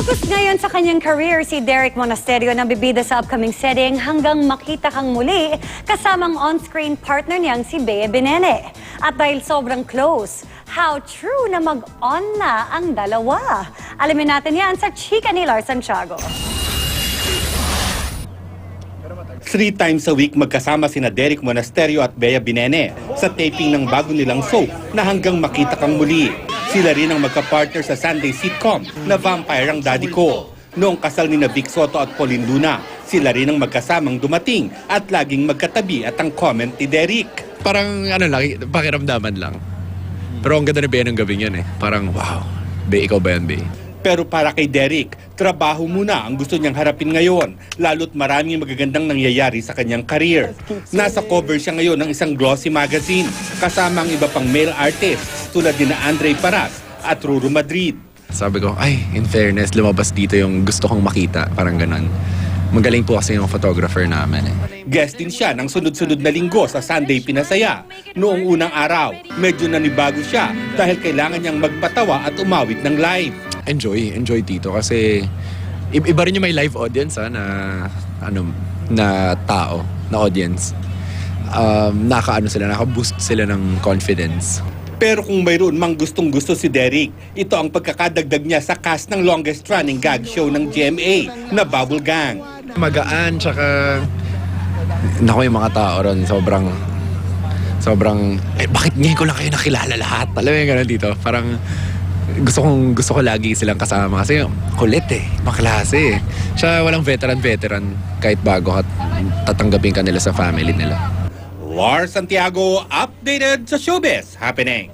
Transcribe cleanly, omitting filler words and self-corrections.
Focus ngayon sa kanyang career si Derek Monasterio na bibida sa upcoming setting hanggang makita kang muli kasamang on-screen partner niyang si Bea Binene. At dahil sobrang close, how true na mag-on na ang dalawa? Alamin natin yan sa chika ni Lars Santiago. 3 times a week magkasama sina Derek Monasterio at Bea Binene sa taping ng bago nilang soap na hanggang makita kang muli. Sila rin ang magka-partner sa Sunday sitcom na Vampire ang Daddy Ko. Noong kasal ni Vic Soto at Pauline Luna, sila rin ang magkasamang dumating at laging magkatabi at ang comment ni Derek. Parang pakiramdaman lang. Pero ang ganda ni Bea ng gabing yan eh. Parang wow, Bea, ikaw ba yan, Bea? Pero para kay Derek, trabaho muna ang gusto niyang harapin ngayon, lalo't maraming magagandang nangyayari sa kanyang career. Nasa cover siya ngayon ng isang glossy magazine, kasama ang iba pang male artists tulad ni Andre Paras at Ruru Madrid. Sabi ko, ay, in fairness, lumabas dito yung gusto kong makita. Parang ganon. Magaling po kasi yung photographer namin eh. Guest din siya ng sunod-sunod na linggo sa Sunday Pinasaya. Noong unang araw, medyo nanibago siya dahil kailangan niyang magpatawa at umawit ng live. Enjoy dito kasi iba rin yung may live audience na tao, na audience. Naka-boost sila ng confidence. Pero kung mayroon mang gustong-gusto si Derek, ito ang pagkakadagdag niya sa cast ng longest running gag show ng GMA na Bubble Gang. Magaan, tsaka naku, yung mga tao ron, sobrang bakit ngayon ko lang kayo nakilala lahat? Alam mo yung gano'n dito? Parang gusto ko lagi silang kasama kasi kulit eh, maklase eh. Siya walang veteran kahit bago at tatanggapin ka nila sa family nila. Lars Santiago, updated sa showbiz happening.